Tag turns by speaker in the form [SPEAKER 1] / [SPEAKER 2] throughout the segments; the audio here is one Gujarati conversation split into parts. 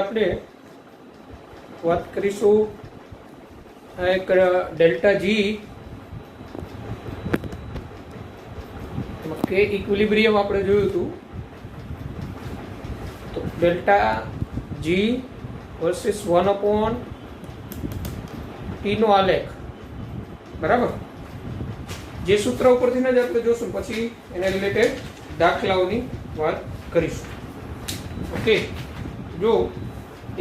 [SPEAKER 1] આપણે વાત કરીશું એક ડેલ્ટા જી કે ઇક્વિલિબ્રિયમ આપણે જોયું હતું. તો ડેલ્ટા જી વર્સિસ 1/t નો આલેખ, બરાબર, જે સૂત્ર ઉપરથી જ આપણે જોશું, પછી એને રિલેટેડ દાખલાઓની વાત કરીશું. ઓકે, જો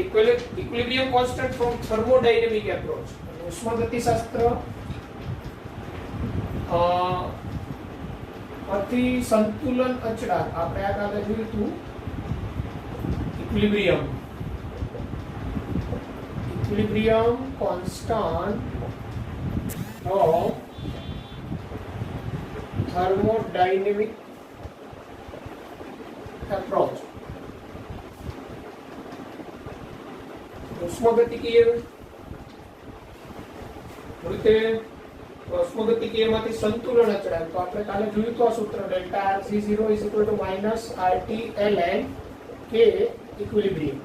[SPEAKER 1] equilibrium constant from thermodynamic approach, ઉષ્માગતિશાસ્ત્ર અતિ સંતુલન અચળાંક આપણે આ કાલે જોયું હતું. equilibrium constant of thermodynamic approach. ઉષ્માગતિકીય ઉષ્માગતિકીયમાંથી સંતુલન અચળાંક, તો આપણે કાલે જોયું તો આ સૂત્ર delta RC0 = -RT ln K equilibrium,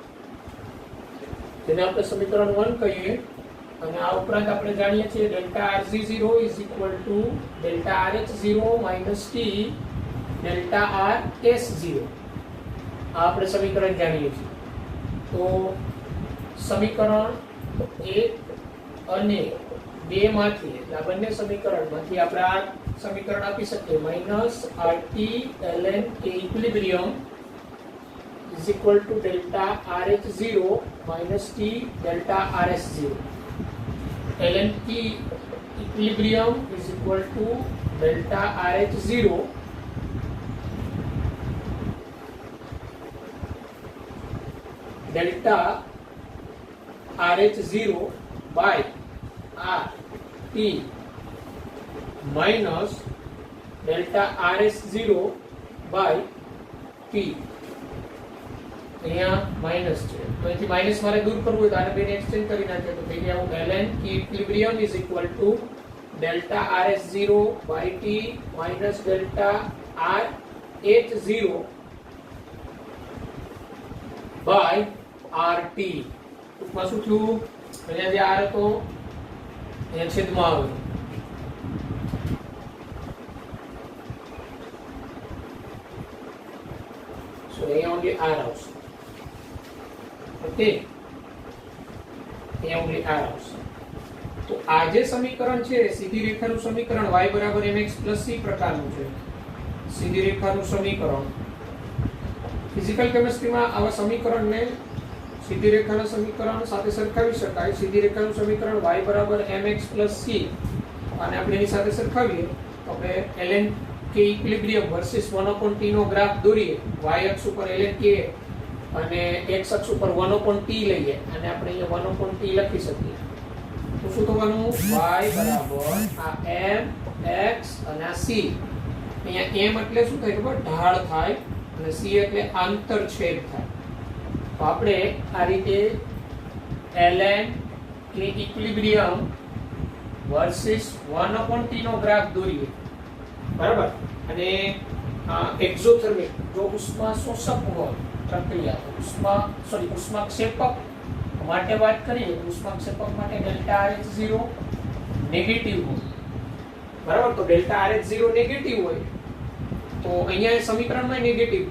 [SPEAKER 1] જેને આપણે સમીકરણ 1 કહીએ. અને આ ઉપરાંત આપણે જાણીએ છીએ delta RC0 = delta RH0 - T delta RS0. આ આપણે સમીકરણ જાણીએ છીએ. તો સમીકરણ 1 અને 2 માંથી, એટલે આ બંને સમીકરણમાંથી આપણે આ સમીકરણ આપી શકીએ -RT ln K equilibrium = delta RH0 - T delta RS0. ln K equilibrium = delta RH0 delta RH0 by RT minus delta RS0 by T. અહીંયા માઈનસ છે, તો અહીંથી માઈનસ મારે દૂર કરવું હોય તો આને બેને એક્સચેન્જ કરી નાખીએ તો થઈ ગયા ln K equilibrium = delta RS0 by T minus delta RH0 by RT. ટૂંકમાં શું થયું? અહીંયા જે R હતો અહીંયા છેદમાં આવ્યો, સો અહીંયા ઓન્લી R આવશે. ઓકે, અહીંયા ઓન્લી R આવશે. તો આ જે સમીકરણ છે સીધી રેખાનું સમીકરણ y = mx + c પ્રકારનું છે. સીધી રેખાનું સમીકરણ ફિઝિકલ કેમિસ્ટ્રીમાં આવા સમીકરણને સીધી રેખાના સમીકરણ સાથે સરખાવી શકાય. સીધી રેખાનું સમીકરણ y = mx + c, અને આપણે એની સાથે સરખાવીએ તો આપણે ln K equilibrium versus 1/t નો ગ્રાફ દોરીએ. y અક્ષ ઉપર ln K અને x અક્ષ ઉપર 1/t લઈએ, અને આપણે અહીંયા 1/t લખી શકીએ. તો શું થવાનું? y બરાબર આ m x અને આ c. અહીંયા m એટલે શું થાય ખબર? ઢાળ થાય, અને c એટલે આંતરછેદ થાય. તો આપણે આ રીતે ln K equilibrium versus 1/t નો ગ્રાફ દોરીએ, બરાબર. અને એક્ઝોથર્મિક, જો ઉષ્મા શોષક હોય પ્રક્રિયા, ઉષ્માક્ષેપક માટે વાત કરીએ તો ઉષ્માક્ષેપક માટે ડેલ્ટા RH0 નેગેટિવ હોય, બરાબર. તો ડેલ્ટા RH0 નેગેટિવ હોય તો અહીંયા સમીકરણમાં નેગેટિવ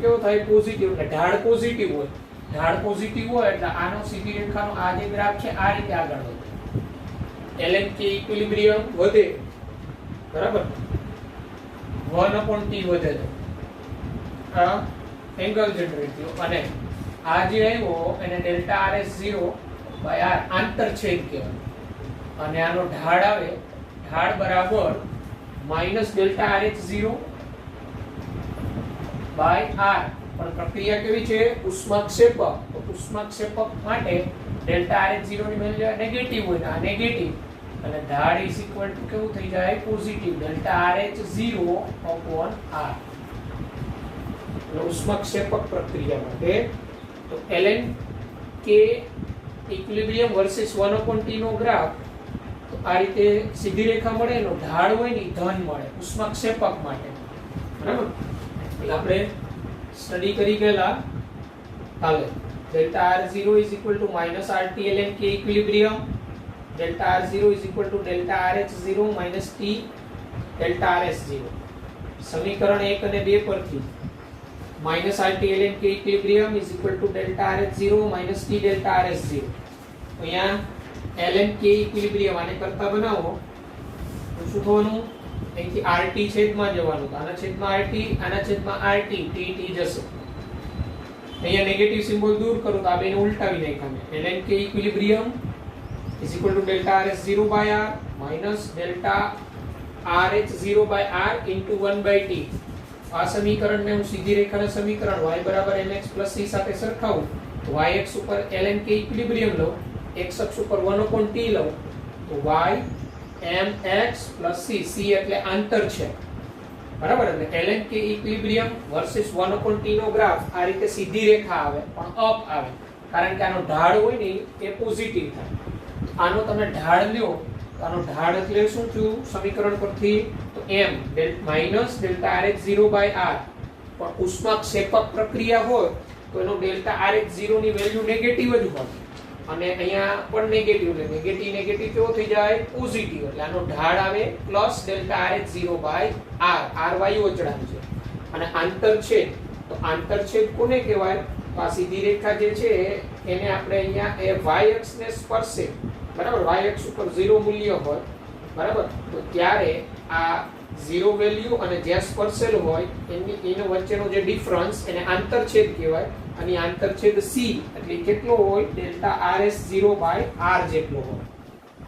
[SPEAKER 1] કેવો થાય? પોઝિટિવ. એટલે ઢાળ પોઝિટિવ હોય. ઢાળ પોઝિટિવ હોય એટલે આનો સીધી રેખાનો આ જે ગ્રાફ છે આ રીતે આગળ વધે. ln K ઇક્વિલિબ્રિયમ વધે, બરાબર, 1/t વધે તો આ એંગલ જનરેટ થયો, અને આ જે આવ્યો એને ડેલ્ટા RS0 by R આંતરછેદ કહેવાય. અને આનો ઢાળ આવે, ઢાળ બરાબર - ડેલ્ટા RH0 by R. પણ પ્રક્રિયા કેવી છે? ઉષ્માક્ષેપક. તો ઉષ્માક્ષેપક માટે ડેલ્ટા RH0 ની વેલ્યુ નેગેટિવ હોય, આ નેગેટિવ, અને ઢાળ = કેવું થઈ જાય? Positive, delta RH0/R. એટલે ઉષ્માક્ષેપક પ્રક્રિયા માટે તો ln K equilibrium versus 1/t નો ગ્રાફ આ રીતે સીધી રેખા મળે, એનો ઢાળ હોય ને ધન મળે ઉષ્માક્ષેપક માટે, બરાબર. એટલે આપણે સ્ટડી કરી ગયેલા કાલે delta R0 is equal to minus RT ln K equilibrium. Delta R0 is equal to delta RH0 minus T delta RS0. સમીકરણ 1 અને 2 પરથી minus RT ln K equilibrium is equal to delta RH0 minus T delta RS0. તો અહીંયા ln K equilibrium આને કરતા બનાવો તો શું થવાનું? અહીંથી RT છેદમાં જવાનું. આના છેદમાં RT, આના છેદમાં RT, T જશે. અહીંયા નેગેટિવ સિમ્બોલ દૂર કરું તો આ બેને ઉલટાવી નાખ્યા. ln K equilibrium is equal to delta RS0 by R minus delta RH0 by R into 1 by T. આ સમીકરણને હું સીધી રેખાના સમીકરણ y બરાબર mx plus c સાથે સરખાવું તો yx ઉપર ln K equilibrium લઉં, x અક્ષ ઉપર 1/t લઉં તો y mx plus c, c એટલે આંતર છે બરાબર. એટલે ln K equilibrium versus 1/t નો ગ્રાફ આ રીતે સીધી રેખા આવે પણ અપ આવે, કારણ કે આનો ઢાળ હોય ને એ પોઝિટિવ થાય. આનો તમે ઢાળ લ્યો તો આનો ઢાળ એટલે શું થયું સમીકરણ પરથી? તો m minus delta RH0 by R. પણ ઉષ્માક્ષેપક પ્રક્રિયા હોય તો એનો delta RH0 ની વેલ્યુ નેગેટિવ જ હોય અને અહીંયા પણ નેગેટિવ, એટલે નેગેટિવ નેગેટિવ કેવો થઈ જાય? પોઝિટિવ. એટલે આનો ઢાળ આવે plus delta RH0 by R. R વાયુ અચળાંક છે અને આંતરછેદ, તો આંતરછેદ કોને કહેવાય? તો આ સીધી રેખા જે છે એને આપણે અહીંયા એ y અક્ષ ને સ્પર્શે બરાબર, y અક્ષ ઉપર 0 મૂલ્ય હોય બરાબર, તો ત્યારે આ 0 વેલ્યુ અને જ્યાં સ્પર્શેલ હોય એનો વચ્ચેનો જે ડિફરન્સ એને આંતરછેદ કહેવાય. અને આંતરછેદ c એટલે કેટલો હોય? ડેલ્ટા RS0 બાય R જેટલો હોય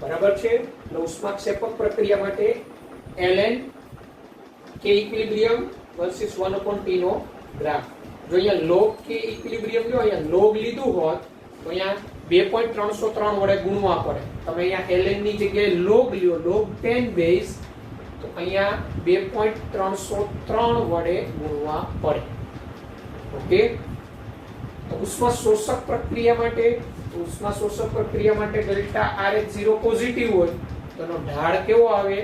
[SPEAKER 1] બરાબર છે. એટલે ઉષ્માક્ષેપક પ્રક્રિયા માટે ln K equilibrium versus 1/t નો ગ્રાફ. જો અહીંયા log K equilibrium લો, અહીંયા log લીધું હોત તો અહીંયા 2.303 વડે ગુણવા પડે. તમે અહીંયા ln ની જગ્યાએ log લ્યો, log 10 બેઝ, તો અહીંયા 2.303 વડે ગુણવા પડે. ઓકે. તો ઉષ્મા શોષક પ્રક્રિયા માટે ડેલ્ટા RH0 પોઝિટિવ હોય તો એનો ઢાળ કેવો આવે?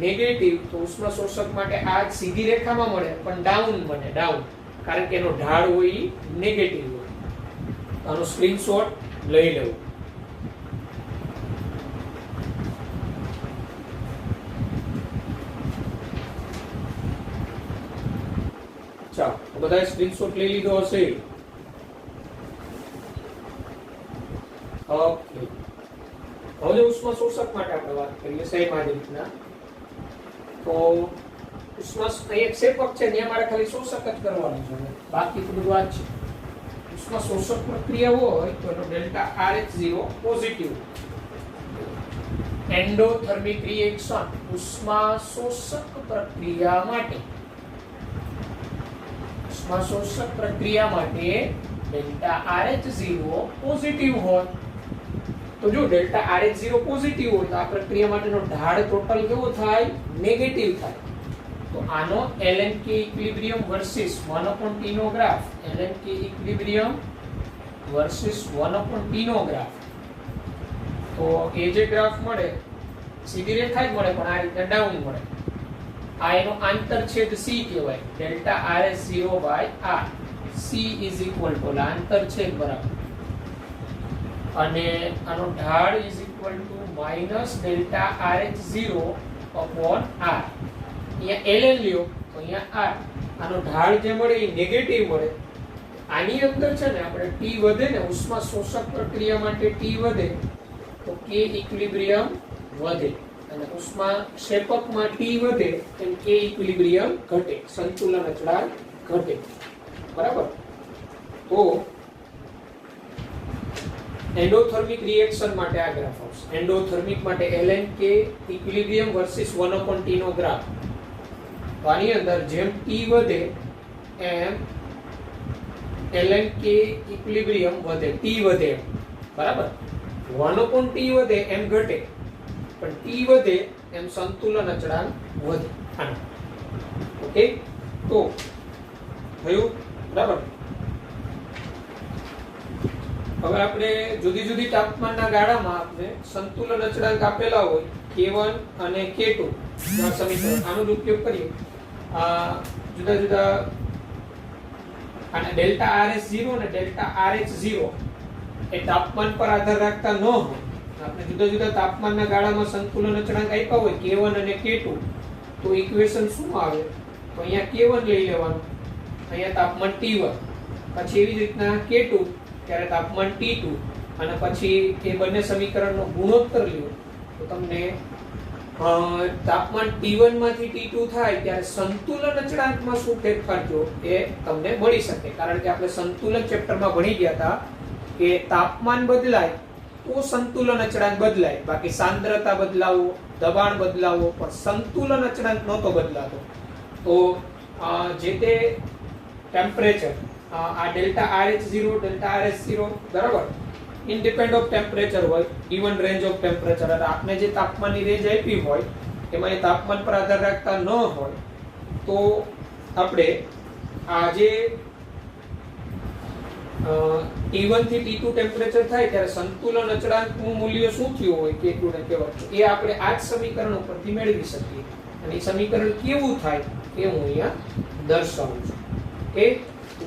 [SPEAKER 1] નેગેટિવ. તો ઉષ્મા શોષક માટે આ સીધી રેખામાં મળે પણ ડાઉન બને, ડાઉન, કારણ કે એનો ઢાળ હોય ઈ નેગેટિવ હોય. આનો સ્ક્રીનશોટ લઈ લેવું. ચાલો બધાએ સ્ક્રીનશોટ લઈ લીધો હશે. ઓકે. હવે ઉષ્મા શોષક માટે આપણે વાત કરીએ સેમ આ રીતના. તો ઉષ્મા એક ક્ષેપક છે ત્યાં મારે ખાલી શોષક જ કરવાનું છે, બાકી તો બધું આ જ છે. ઉષ્મા શોષક પ્રક્રિયા હોય તો એનો delta RH0 positive. Endothermic reaction ઉષ્મા શોષક પ્રક્રિયા માટે ડેલ્ટા RH0 પોઝિટિવ હોય. તો જો ડેલ્ટા RH0 પોઝિટિવ હોય તો આ પ્રક્રિયા માટેનો ઢાળ ટોટલ કેવો થાય? નેગેટિવ થાય. તો આનો ln K equilibrium versus 1/t નો graph, ln K equilibrium versus 1/t નો ગ્રાફ. તો એ જે ગ્રાફ મળે સીધી રેખા જ મળે પણ આ રીતે ડાઉન મળે. આ એનો આંતરછેદ c કહેવાય, delta RS0 by R. c is equal to આંતરછેદ બરાબર અને આનો ઢાળ is equal to minus delta RH0 upon R. અહીંયા ln લ્યો તો અહીંયા R. આનો ઢાળ જે મળે એ નેગેટિવ મળે. આની અંદર છે ને આપણે T વધે ને, ઉષ્મા શોષક પ્રક્રિયા માટે T વધે તો K equilibrium વધે અને ઉષ્મા ક્ષેપકમાં T વધે તેમ K equilibrium ઘટે, સંતુલન અચળાંક ઘટે બરાબર. તો એન્ડોથર્મિક રિએક્શન માટે આ ગ્રાફ આવશે. એન્ડોથર્મિક માટે ln K equilibrium versus 1/t નો ગ્રાફ. તો આની અંદર જેમ T વધે એમ ln K equilibrium વધે, T વધે બરાબર. 1/t વધે એમ ઘટે પણ T વધે એમ સંતુલન અચળાંક વધે. ઓકે. તો થયું બરાબર. હવે આપણે જુદી જુદી તાપમાનના ગાળામાં આપણે સંતુલન અચળાંક આપેલા હોય K1 અને K2 ના સમીકરણ, આનો ઉપયોગ કરીએ. જુદા જુદા અને ડેલ્ટા RS0 અને ડેલ્ટા RH0 એ તાપમાન પર આધાર રાખતા ન હોય. આપણે જુદા જુદા તાપમાનના ગાળામાં સંતુલન અચળાંક આપ્યા હોય K1 અને K2, તો ઇક્વેશન શું આવે? તો અહીંયા K1 લઈ લેવાનું, અહીંયા તાપમાન T1, પછી એવી જ રીતના K2 ત્યારે તાપમાન T2, અને પછી એ બંને સમીકરણનો ગુણોત્તર લ્યો તો તમને તાપમાન T1 માંથી T2 થાય ત્યારે સંતુલન અચળાંકમાં શું ફેરફાર થયો એ તમને મળી શકે. કારણ કે આપણે સંતુલન ચેપ્ટરમાં ભણી ગયા હતા કે તાપમાન બદલાય તો સંતુલન અચળાંક બદલાય, બાકી સાંદ્રતા બદલાવો, દબાણ બદલાવો, પણ સંતુલન અચળાંક નહોતો બદલાતો. તો જે તે ટેમ્પરેચર આ ડેલ્ટા RH0 ડેલ્ટા RS0 બરાબર ઇન્ડિપેન્ડન્ટ ઓફ ટેમ્પરેચર હોય, ઇવન રેન્જ ઓફ ટેમ્પરેચર, અને આપણે જે તાપમાનની રેન્જ આપી હોય એમાં એ તાપમાન પર આધાર રાખતા ન હોય તો આપણે આ જે T1 થી T2 ટેમ્પરેચર થાય ત્યારે સંતુલન અચળાંકનું મૂલ્ય શું થયું હોય K2 ને K1 એ આપણે આ જ સમીકરણ ઉપરથી મેળવી શકીએ. અને એ સમીકરણ કેવું થાય એ હું અહીંયા દર્શાવું છું. ઓકે,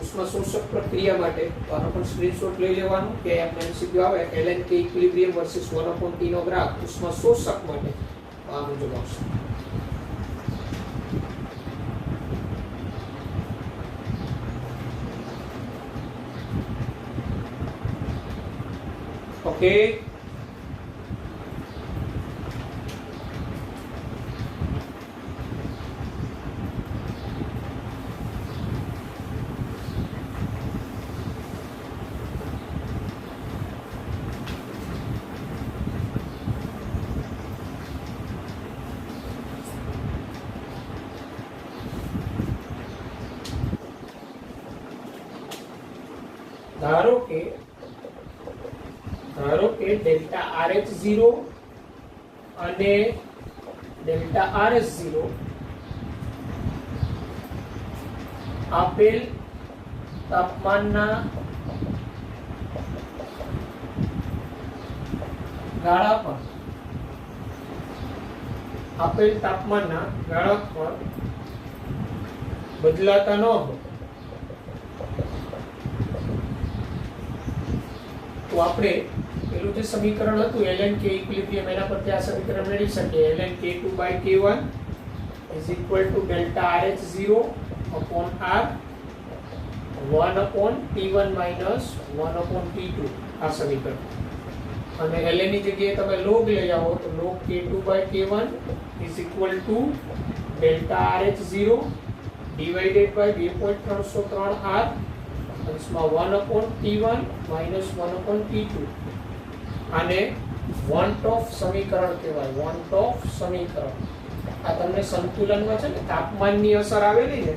[SPEAKER 1] ઉષ્મા શોષક પ્રક્રિયા માટે તો આનો પણ સ્ક્રીનશોટ લઈ લેવાનો કે આપણે MCQ આવે ln K equilibrium versus 1/T નો ગ્રાફ ઉષ્મા શોષક માટે તો આ મુજબ આવશે. ઓકે, ધારો કે ડેલ્ટા RH0 અને ડેલ્ટા RS0 આપેલ તાપમાનના ગાળા પર બદલાતા ન હોય તો આપણે પેલું જે સમીકરણ હતું ln K ઇક્વિલિબ્રિયમ એના પરથી આ સમીકરણ મેળવી શકીએ. ln K2/K1 = delta RH0 upon R 1/T1 minus 1/T2 આ સમીકરણ. અને ln ની જગ્યાએ તમે log લઈ આવો તો log K2/K1 = delta RH0 divided by 2.303 R અંશમાં 1/T1 minus 1/T2. આને વોન્ટ ઓફ સમીકરણ કહેવાય. વોન્ટ ઓફ સમીકરણ આ તમને સંતુલનમાં છે ને તાપમાનની અસર આવેલી છે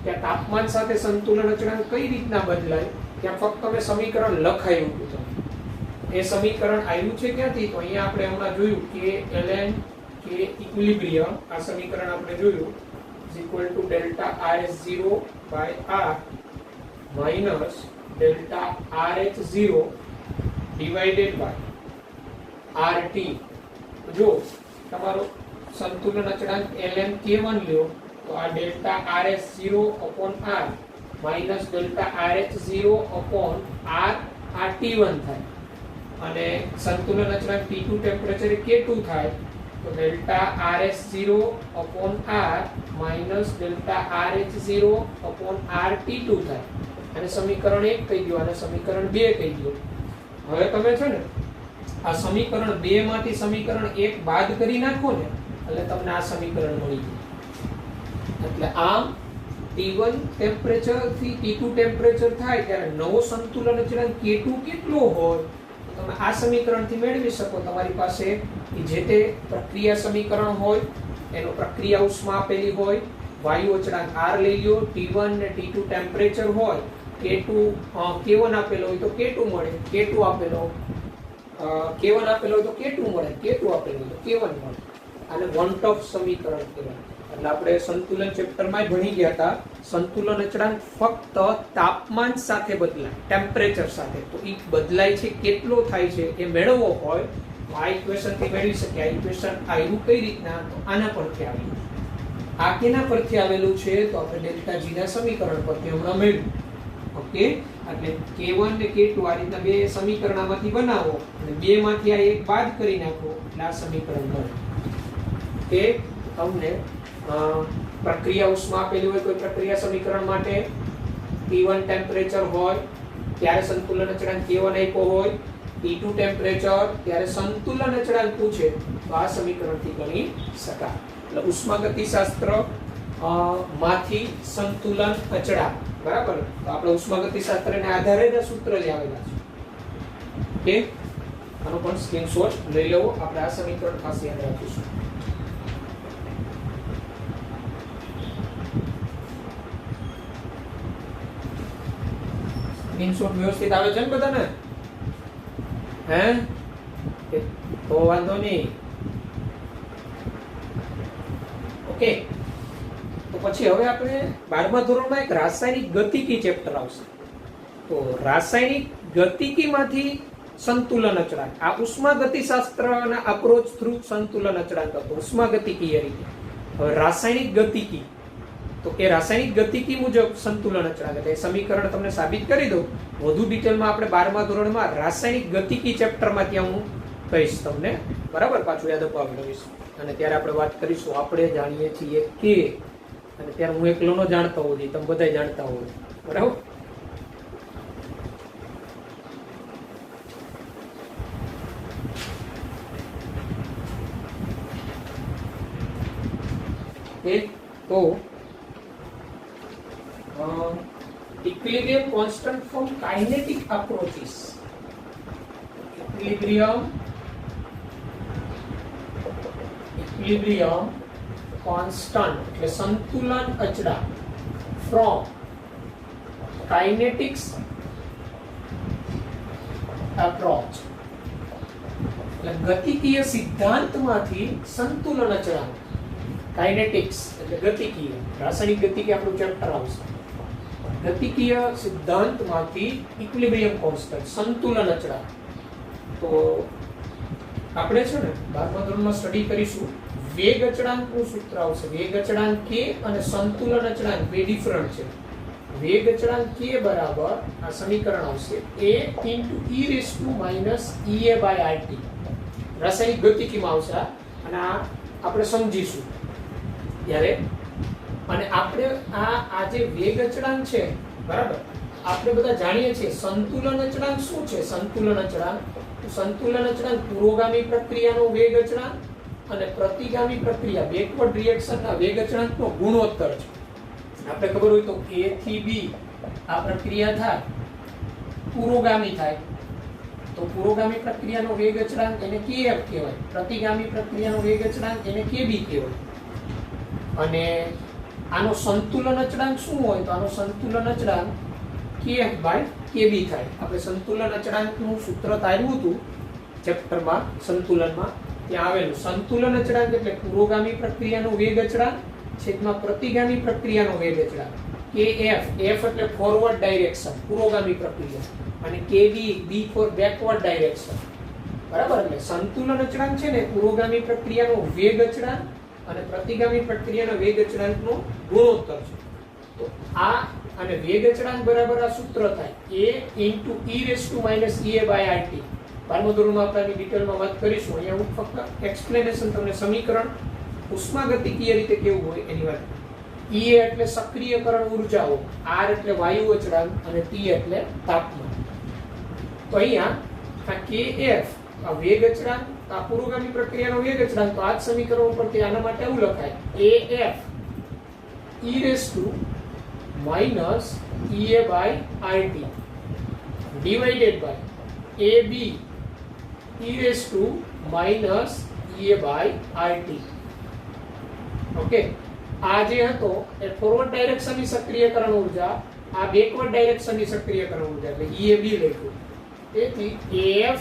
[SPEAKER 1] ત્યાં તાપમાન સાથે સંતુલન અચળાંક કઈ રીતના બદલાય ત્યાં ફક્ત તમે સમીકરણ લખાયું હતું. એ સમીકરણ આવ્યું છે ક્યાંથી? તો અહીંયા આપણે હમણાં જોયું કે ln K ઇક્વિલિબ્રિયમ આ સમીકરણ આપણે જોયું = delta RS0/R minus delta RH0 divided by RT. જો તમારો સંતુલન અચળાંક ln K1 લ્યો તો આ delta RS0 upon R minus delta RH0 upon R આ T1 થાય, અને સંતુલન અચળાંક T2 ટેમ્પરેચર K2 થાય તો delta RS0 upon R minus delta RH0 upon R T2 થાય. અને સમીકરણ 1 કહી દો અને સમીકરણ 2 કહી દો. હવે તમે છે ને આ સમીકરણ 2 માંથી સમીકરણ 1 બાદ કરી નાખો ને એટલે તમને આ સમીકરણ મળી જાય. એટલે આમ T1 ટેમ્પરેચર થી T2 ટેમ્પરેચર થાય ત્યારે નવો સંતુલન અચળાંક K2 કેટલો હોય તો તમે આ સમીકરણથી મેળવી શકો. તમારી પાસે જે તે પ્રક્રિયા સમીકરણ હોય એનો પ્રક્રિયા ઉષ્મા આપેલી હોય, વાયુ અચળાંક R લઈ લો, T1 ને T2 ટેમ્પરેચર હોય, K1 આપેલો હોય તો K2 મળે, K1 આપેલો હોય તો K2 મળે, K2 આપેલો હોય તો K1 મળે. આને વોન્ટ ઓફ સમીકરણ કહેવાય. એટલે આપણે સંતુલન ચેપ્ટરમાં ભણી ગયા હતા સંતુલન અચળાંક ફક્ત તાપમાન સાથે બદલાય, ટેમ્પરેચર સાથે. તો એ બદલાય છે કેટલો થાય છે એ મેળવવો હોય તો આ ઇક્વેશન થી મેળવી શકીએ. આ ઇક્વેશન આવ્યું કઈ રીતના? તો આના પરથી આવ્યું. આ કેના પરથી આવેલું છે? તો આપણે ડેલ્ટા G ના સમીકરણ પરથી હમણાં મેળવ્યું. ઓકે, એટલે k1 ને k2 આ રીતના બે સમીકરણ આમાંથી બનાવો અને બે માંથી આ એક બાદ કરી નાખો એટલે આ સમીકરણ બને. કે તમને પ્રક્રિયા ઉષ્મા આપેલી હોય કોઈ પ્રક્રિયા સમીકરણ માટે T1 ટેમ્પરેચર હોય ત્યારે સંતુલન અચળાંક k1 આપ્યો હોય, T2 ટેમ્પરેચર ત્યારે સંતુલન અચળાંક પૂછે તો આ સમીકરણથી ગણી શકાય. એટલે ઉષ્માગતિશાસ્ત્ર માંથી સંતુલન અચળાંક, બરાબર. તો આપણે ઉષ્માગતિશાસ્ત્રને આધારે જ સૂત્ર જ આવેલા છે. ઓકે, આનો પણ સ્ક્રીનશોટ લઈ લેવો. આપણે આ સમીકરણ ખાસ યાદ રાખીશું. સ્ક્રીનશોટ વ્યવસ્થિત આવે છે ને બધાને? હે, તો વાંધો નહીં. ઓકે, તો પછી હવે આપણે 12મા ધોરણમાં એક રાસાયણિક ગતિકી ચેપ્ટર આવશે. તો રાસાયણિક ગતિકીમાંથી સંતુલન અચળાંક, આ ઉષ્માગતિશાસ્ત્રના અપ્રોચ થ્રુ સંતુલન અચળાંક હતો ઉષ્માગતિકીય રીતે. હવે રાસાયણિક ગતિકી, તો એ રાસાયણિક ગતિકી મુજબ સંતુલન અચળાંક એટલે સમીકરણ તમને સાબિત કરી દઉં. વધુ ડિટેલમાં આપણે 12મા ધોરણમાં રાસાયણિક ગતિકી ચેપ્ટરમાં ત્યાં હું કહીશ તમને, બરાબર. પાછું યાદ અપાવીશ અને ત્યારે આપણે વાત કરીશું. આપણે જાણીએ છીએ કે, અને ત્યારે હું એકલો ન જાણતો હોઉં જોઈએ, તમે બધા જાણતા હોવ, બરાબર. તો equilibrium constant from kinetic approaches. Equilibrium constant એટલે સંતુલન અચળાંક from kinetics approach એટલે ગતિકીય સિદ્ધાંતમાંથી સંતુલન અચળાંક. કાઇનેટિક્સ એટલે ગતિકીય, રાસાયણિક ગતિકી આપણું ચેપ્ટર આવશે. ગતિકીય સિદ્ધાંતમાંથી ઇક્વિલિબ્રિયમ કોન્સ્ટન્ટ સંતુલન અચળાંક. તો આપણે છે ને 12મા ધોરણમાં સ્ટડી કરીશું. વેગ અચળાંકનું સૂત્ર આવશે. વેગ અચળાંક k અને સંતુલન અચળાંક બે ડિફરન્ટ છે. વેગ અચળાંક k બરાબર આ સમીકરણ આવશે a * e⁻ રાસાયણિક ગતિકીમાં આવશે અને આ આપણે સમજીશું ત્યારે. અને આપણે આ જે વેગ અચળાંક છે, બરાબર, આપણે બધા જાણીએ છીએ સંતુલન અચળાંક શું છે. સંતુલન અચળાંક પુરોગામી પ્રક્રિયાનો વેગ અચળાંક અને પ્રતિગામી પ્રક્રિયા બેકવર્ડ રિએક્શનના વેગ અચળાંકનો ગુણોત્તર છે. આપણે ખબર હોય તો a થી b આ પ્રક્રિયા થાય, પુરોગામી થાય તો પુરોગામી પ્રક્રિયાનો વેગ અચળાંક એને kf કહેવાય, પ્રતિગામી પ્રક્રિયાનો વેગ અચળાંક એને kb કહેવાય. અને આનો સંતુલન અચળાંક શું હોય તો આનો સંતુલન અચળાંક kf/kb થાય. આપણે સંતુલન અચળાંકનું સૂત્ર તાર્યું હતું ચેપ્ટરમાં, સંતુલનમાં ત્યાં આવેલું. સંતુલન અચળાંક એટલે પુરોગામી પ્રક્રિયાનો વેગ અચળાંક છેદમાં પ્રતિગામી પ્રક્રિયાનો વેગ અચળાંક. kf, f એટલે ફોરવર્ડ ડાયરેક્શન પુરોગામી પ્રક્રિયા, અને kb, b for backward direction, બરાબર. એટલે સંતુલન અચળાંક છે ને પુરોગામી પ્રક્રિયાનો વેગ અચળાંક અને પ્રતિગામી પ્રક્રિયાના વેગ અચળાંકનો ગુણોત્તર છે. તો આ અને વેગ અચળાંક બરાબર આ સૂત્ર થાય a * e⁻ બારમા ધોરણમાં આપણે આની ડિટેલમાં વાત કરીશું. અહીંયા હું ફક્ત એક્સપ્લેનેશન તમને સમીકરણ ઉષ્માગતિકીય રીતે કેવું હોય એની વાત. E એટલે સક્રિયકરણ ઉર્જાઓ, R એટલે વાયુ અચળાંક અને T એટલે તાપમાન. તો અહીંયા આ kf આ વેગ અચળાંક, આ પુરોગામી પ્રક્રિયાનો વેગ અચળાંક, તો આ જ સમીકરણ ઉપરથી આના માટે આવું લખાય af e⁻ divided by ab e⁻ okay. આ જે હતો એ ફોરવર્ડ ડાયરેક્શનની સક્રિયકરણ ઉર્જા, આ બેકવર્ડ ડાયરેક્શનની સક્રિયકરણ ઉર્જા એટલે EAB લખ્યું. તેથી AF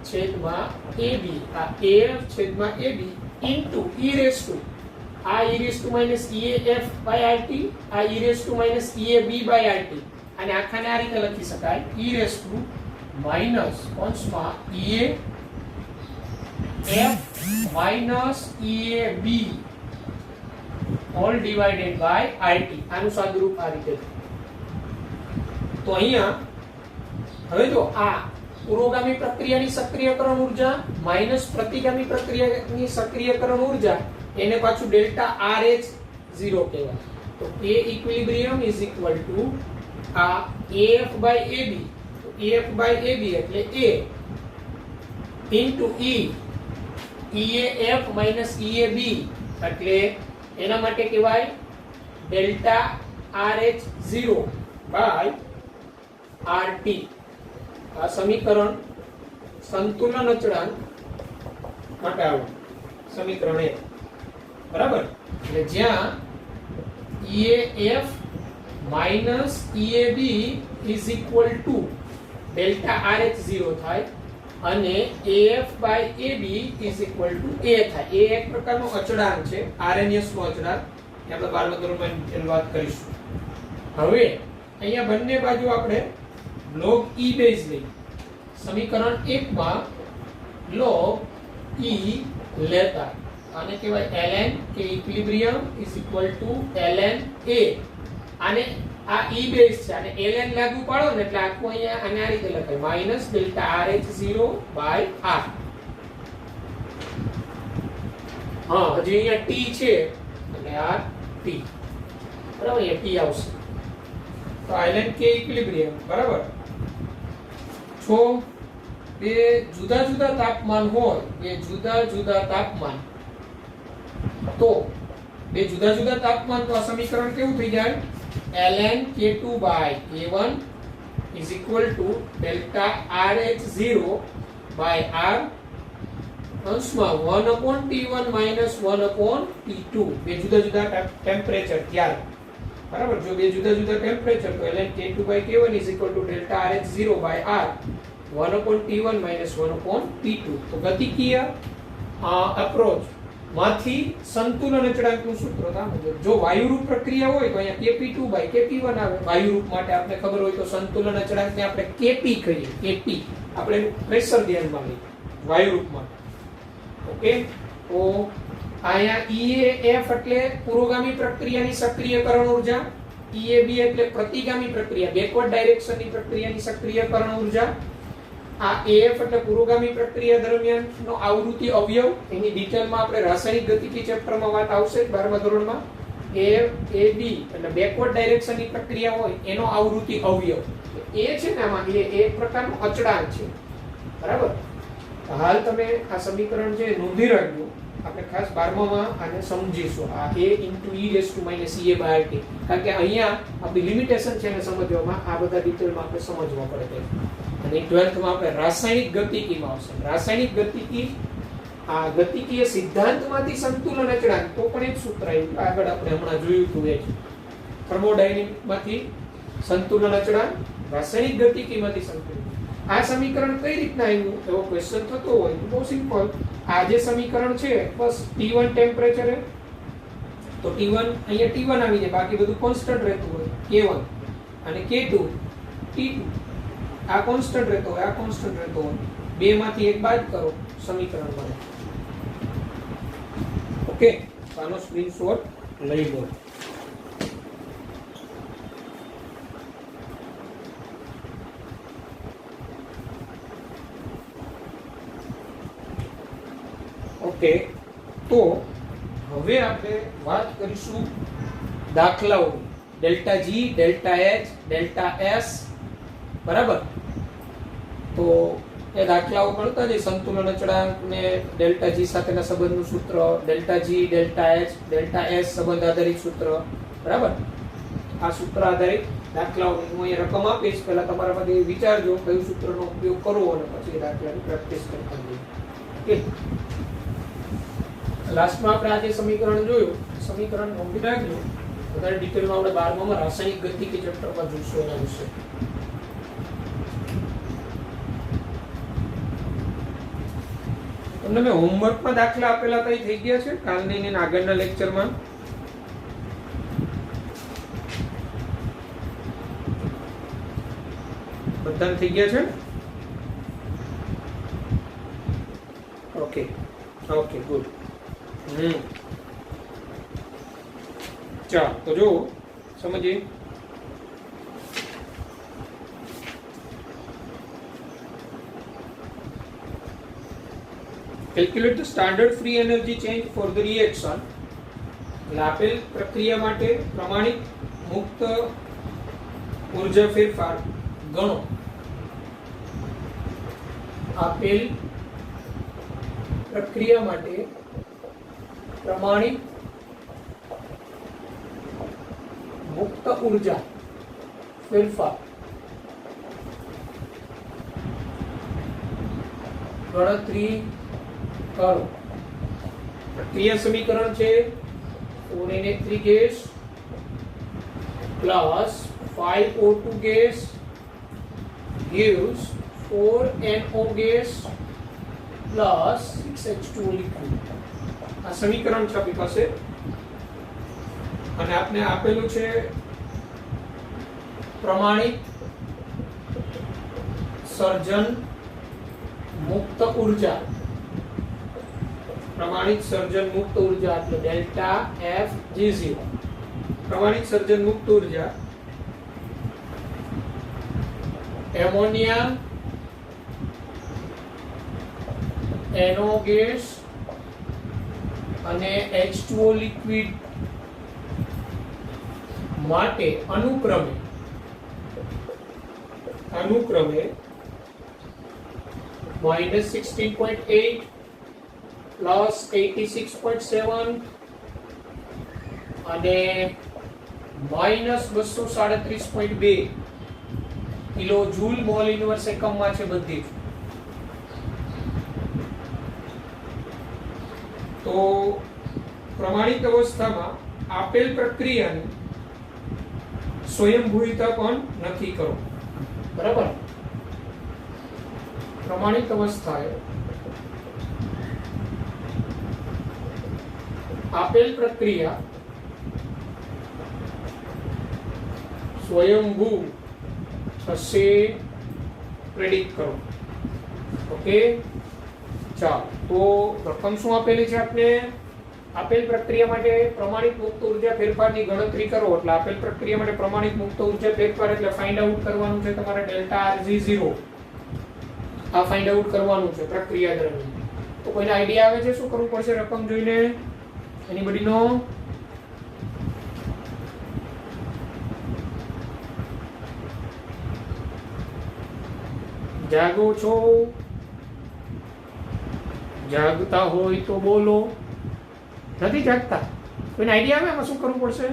[SPEAKER 1] છેદમાં AB, આ AF છેદમાં AB ઇન્ટુ આ e⁻ આ e⁻ અને આખાને આ રીતે લખી શકાય EF EAB all divided by IT. આનું સાદુરૂપ આ રીતે. તો અહીંયા હવે જો આ પુરોગામી પ્રક્રિયાની સક્રિયકરણ ઉર્જા માઈનસ પ્રતિગામી પ્રક્રિયાની સક્રિયકરણ ઉર્જા એને પાછું ડેલ્ટા RH0 કહેવાય. તો A equilibrium is equal two આ AF by AB. તો AF by AB એટલે A into E EAF minus EAB એટલે એના માટે કહેવાય ડેલ્ટા RH0 by RT. આ સમીકરણ સંતુલન અચળાંક માટે આવું સમીકરણ 1 બરાબર. એટલે જ્યાં EAF minus EAB is equal to delta RH0 થાય અને AF by AB is equal to A થાય. એ એક પ્રકારનો અચળાંક છે, RMS નો અચળાંક. એ આપણે 12મા ધોરણમાં એની વાત કરીશું. હવે અહીંયા બંને બાજુ આપણે log E બેઝ લઈ. સમીકરણ 1 માં log E લેતા આને કહેવાય ln કે equilibrium is equal to ln A. આને આ E બેઝ છે અને ln લાગુ પાડો ને એટલે આખું અહીંયા આને આ રીતે લખાય minus delta RH0 by R. હા, હજી અહીંયા T છે એટલે R T બરાબર. અહીંયા T આવશે તો ln K ઇક્વિલિબ્રિયમ બરાબર. જો બે જુદા જુદા તાપમાન હોય, બે જુદા જુદા તાપમાન, તો બે જુદા જુદા તાપમાન તો આ સમીકરણ કેવું થઈ જાય ln K2 by K1 is equal to delta RH0 by R અંશમાં 1 upon T1 minus 1 upon T2. બે જુદા જુદા ટેમ્પરેચર ત્યારે બરાબર. જો બે જુદા જુદા ટેમ્પરેચર તો ln K2 by K1 is equal to delta RH0 by R 1 upon T1 minus 1 upon T2. તો ગતિકીય અપ્રોચ માંથી સંતુલન અચળાંકનું સૂત્ર આ મુજબ. જો વાયુરૂપ પ્રક્રિયા હોય તો અહીંયા Kp2 by Kp1 આવે. વાયુરૂપ માટે આપણે ખબર હોય તો સંતુલન અચળાંકને આપણે Kp કહીએ. Kp આપણે પ્રેશર ધ્યાનમાં લઈએ વાયુરૂપ માટે. ઓકે, તો અહીંયા EAF એટલે પુરોગામી પ્રક્રિયાની સક્રિયકરણ ઉર્જા, EAB એટલે પ્રતિગામી પ્રક્રિયા બેકવર્ડ ડાયરેક્શનની પ્રક્રિયાની સક્રિયકરણ ઉર્જા. આ AF એટલે પુરોગામી પ્રક્રિયા દરમિયાનનો આવૃત્તિ અવયવ. એની ડિટેલમાં આપણે રાસાયણિક ગતિકી ચેપ્ટરમાં વાત આવશે 12મા ધોરણમાં. AB એટલે બેકવર્ડ ડાયરેક્શનની પ્રક્રિયા હોય એનો આવૃત્તિ અવયવ. એ છે ને આમાં એ એક પ્રકારનો અચળાંક છે બરાબર. હાલ તમે આ સમીકરણ જે નોંધી રાખજો, આપણે ખાસ 12માં આને સમજીશું. આ A * e - EA/RT. કારણ કે અહીંયા આપણી લિમિટેશન છે એને સમજવામાં આ બધા ડિટેલમાં આપણે સમજવા પડે છે. અને 12th માં આપણે રાસાયણિક ગતિકીમાં આવશે. રાસાયણિક ગતિકી આ ગતિકીય સિદ્ધાંતમાંથી સંતુલન અચળાંક તો પણ એક સૂત્ર આવ્યું આગળ આપણે હમણાં જોયું હતું. એ થર્મોડાયનેમિકમાંથી સંતુલન અચળાંક, રાસાયણિક ગતિકીમાંથી સંતુલન. આ સમીકરણ કઈ રીતના આવ્યું એવો ક્વેશ્ચન થતો હોય તો બહુ સિમ્પલ. આ જે સમીકરણ છે બસ T1 ટેમ્પરેચર તો T1 અહીંયા T1 આવી જાય, બાકી બધું કોન્સ્ટન્ટ રહેતું હોય. K1 અને K2 T2 આ કોન્સ્ટન્ટ રહેતો હોય, આ કોન્સ્ટન્ટ રહેતો હોય. બે માંથી એક બાદ કરો સમીકરણ મળે. ઓકે, આનો સ્ક્રીનશોટ લઈ લો. ઓકે, તો હવે આપણે વાત કરીશું દાખલાઓ. Delta G, delta H, delta S બરાબર. તો એ દાખલાઓ ગણતા જઈએ. સંતુલન અચળાંક ને ડેલ્ટા G સાથેના સંબંધનું સૂત્ર, delta G, delta H, delta S સંબંધ આધારિત સૂત્ર બરાબર. આ સૂત્ર આધારિત દાખલાઓ હું અહીંયા રકમ આપીશ. પહેલા તમારા માટે વિચારજો કયું સૂત્રનો ઉપયોગ કરવો અને પછી દાખલાની પ્રેક્ટિસ કરતા જઈએ. ઓકે, લાસ્ટમાં આપણે આજે સમીકરણ જોયું. સમીકરણ નોંધી રાખજો. વધારે ડિટેલમાં આપણે 12માં રાસાયણિક ગતિકી ચેપ્ટરમાં જોઈશું એના વિશે. તમને મેં હોમવર્કમાં દાખલા આપેલા કઈ થઈ ગયા છે કાલની ને આગળના લેક્ચરમાં? બધાને થઈ ગયા છે? Okay okay good. ચાલો તો જો સમજીએ. Calculate the standard free energy change for the reaction. એટલે આપેલ પ્રક્રિયા માટે પ્રમાણિત મુક્ત ઉર્જા ફેરફાર ગણો. આપેલ પ્રક્રિયા માટે પ્રમાણિત મુક્ત ઉર્જા ફેરફાર ગણતરી કરો. પ્રક્રિયા સમીકરણ છે 4Na3 gas plus 5O2 gas gives 4NO gas plus 6H2O liquid. આ સમીકરણ છે આપણી પાસે અને આપને આપેલું છે પ્રમાણિત સર્જન મુક્ત ઉર્જા. પ્રમાણિત સર્જન મુક્ત ઉર્જા એટલે ડેલ્ટા એફ G0. પ્રમાણિત સર્જન મુક્ત ઉર્જા એમોનિયા NO ગેસ અને H2O લિક્વિડ માટે અનુક્રમે -16.8 પ્લસ 86.7 અને -237.2 કિલો જૂલ મોલ ઇન્વર્સ એકમમાં છે બધી. તો પ્રમાણિત અવસ્થામાં આપેલ પ્રક્રિયાની સ્વયંભૂતા પણ નક્કી કરો. બરાબર. પ્રમાણિત અવસ્થાએ આપેલ પ્રક્રિયા સ્વયંભૂ થશે પ્રેડિક્ટ કરો. ઓકે, ચાલો. તો પ્રથમ શું આપેલી છે આપને? આપેલ પ્રક્રિયા માટે પ્રમાણિત મુક્ત ઉર્જા ફેરફારની ગણતરી કરો. એટલે આપેલ પ્રક્રિયા માટે પ્રમાણિત મુક્ત ઉર્જા ફેરફાર એટલે ફાઇન્ડ આઉટ કરવાનું છે તમારે ડેલ્ટા RG0. આ ફાઇન્ડ આઉટ કરવાનું છે પ્રક્રિયા દરમિયાન. તો કોઈને આઈડિયા આવે છે શું કરવું પડશે રકમ જોઈને? એનીબડી નો? જાગો છો? જાગતા હોય તો બોલો. નથી જાગતા? કોઈને આઈડિયા આવે એમાં શું કરવું પડશે?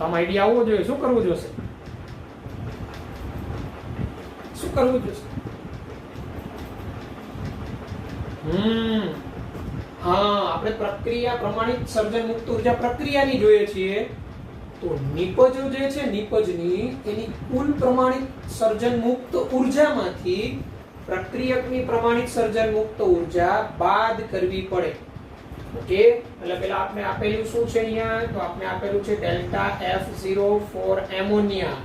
[SPEAKER 1] આમ આઈડિયા આવવો જોઈએ. શું કરવું જોશે? શું કરવું જોશે? આપણે પ્રક્રિયા પ્રમાણિત સર્જન મુક્ત ઉર્જા પ્રક્રિયાની જોઈએ છીએ. તો નિપજો જે છે નિપજની એની કુલ પ્રમાણિત સર્જન મુક્ત ઉર્જામાંથી પ્રક્રિયકની પ્રમાણિત સર્જન મુક્ત ઉર્જા બાદ કરવી પડે. ઓકે, એટલે પેલા આપણે આપેલું શું છે અહીંયા? તો આપણે આપેલું છે ડેલ્ટા F0 ફોર એમોનિયા.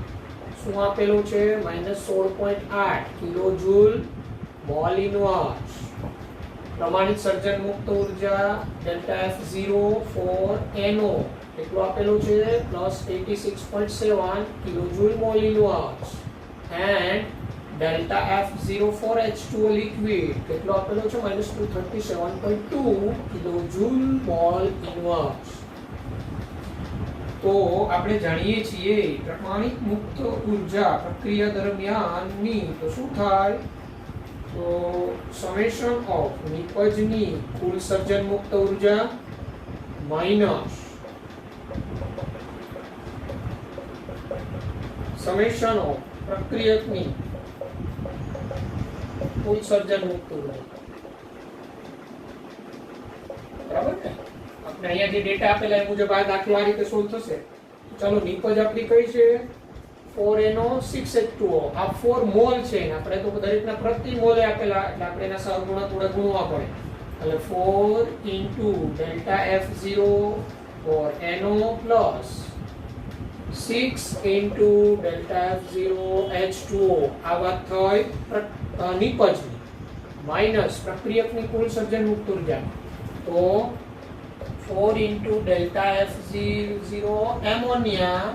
[SPEAKER 1] શું આપેલું છે? -16.8 કિલોજૂલ મોલ ઇન્વર્સ. પ્રમાણિત સર્જન મુક્ત ઉર્જા ડેલ્ટા F0 ફોર NO કેટલું આપેલું છે? +86.7 kilojoule mole inverse. And delta F0 for H2O liquid કેટલું આપેલું છે? -237.2 કિલોજૂલ મોલ ઇન્વર્સ. તો આપણે જાણીએ છીએ પ્રમાણિત મુક્ત ઉર્જા પ્રક્રિયા દરમિયાનની તો શું થાય? તો સમેશન ઓફ નિપજની કુલ સર્જન મુક્ત ઉર્જા માઈનસ સમેશન ઓફ પ્રક્રિયકની કુલ સર્જન મુક્ત ઉર્જા. બરાબર ને? આપણે અહીંયા જે ડેટા આપેલા એ મુજબ આ દાખલો આ રીતે સોલ્વ થશે. ચાલો, નિપજ આપણી કઈ છે? 4NO 6H2O. આ 4 મોલ છે ને આપણે તો દરેકના પ્રતિ મોલે આપેલા એટલે આપણે એના સહગુણક થોડા ગુણવા પડે. એટલે 4 * delta F0 for NO plus 6 * delta F0 H2O. આ વાત થઈ નિપજની માઈનસ પ્રક્રિયકની કુલ સર્જન મુક્ત ઉર્જા. તો 4 * delta F0 ammonia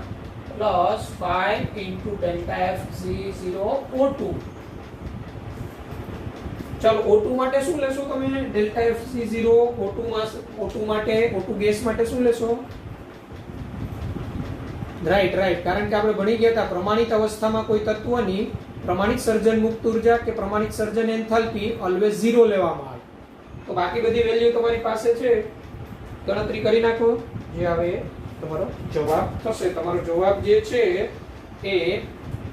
[SPEAKER 1] plus 5 * delta F0 O2. ચાલો O2 માટે શું લેશો તમે? ડેલ્ટા FC0 O2 માટે O2 ગેસ માટે શું લેશો? રાઈટ, કારણ કે આપણે ભણી ગયા હતા પ્રમાણિત અવસ્થામાં કોઈ તત્વની પ્રમાણિત સર્જન મુક્ત ઉર્જા કે પ્રમાણિત સર્જન એન્થાલ્પી ઓલવેઝ 0 લેવામાં આવે. તો બાકી બધી વેલ્યુ તમારી પાસે છે, ગણતરી કરી નાખો, જે આવે તમારો જવાબ થશે. તમારો જવાબ જે છે એ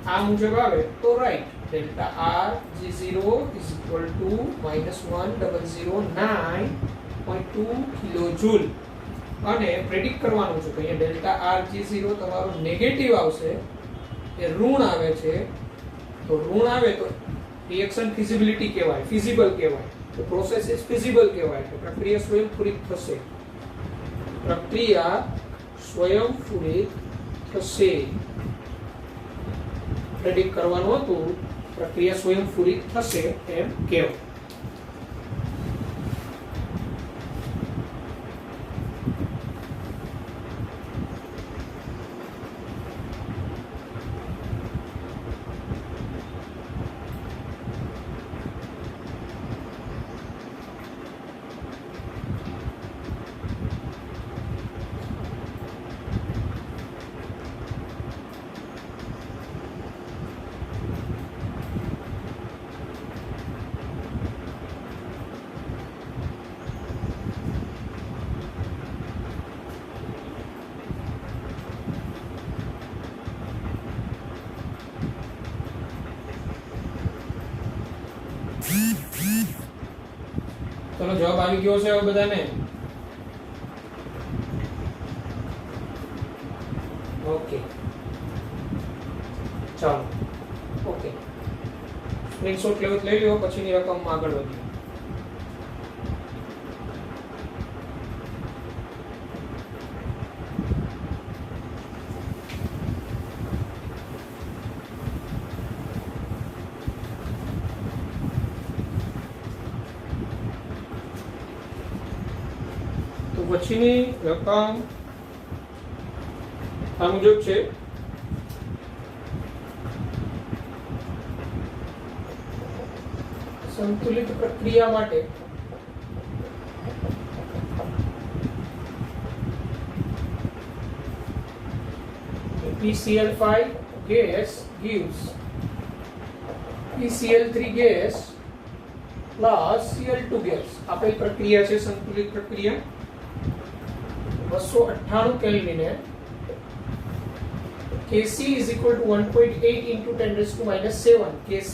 [SPEAKER 1] આ મુજબ આવે તો right. Delta R G0 is equal to -1009.2 કિલોજૂલ. અને પ્રેડિક્ટ કરવાનું છે કે અહીંયા ડેલ્ટા R G0 તમારો નેગેટિવ આવશે, એ ઋણ આવે છે. તો ઋણ આવે તો રિએક્શન ફિઝિબિલિટી કહેવાય, ફિઝિબલ કહેવાય. તો પ્રોસેસ ઇઝ ફિઝિબલ કહેવાય. તો પ્રક્રિયા સ્વયંસ્ફુરિત થશે. પ્રક્રિયા સ્વયંસ્ફુરિત થશે. પ્રેડિક્ટ કરવાનું હતું, પ્રક્રિયા સ્વયંસ્ફુરિત થશે એમ કહેવાય. ચલો જવાબ આવી ગયો છે હવે બધાને? ઓકે, ચાલો ઓકે, સ્ક્રીનશોટ લઈ લ્યો, પછીની રકમમાં આગળ વધીએ. પછીની રકમ આ મુજબ છે. સંતુલિત પ્રક્રિયા માટે PCl5 gas gives PCl3 gas plus Cl2 gas. આપેલ પ્રક્રિયા છે સંતુલિત પ્રક્રિયા. 298 કેલ્વિને Kc is equal to 1.8 into 10 raised to minus 7 Kc.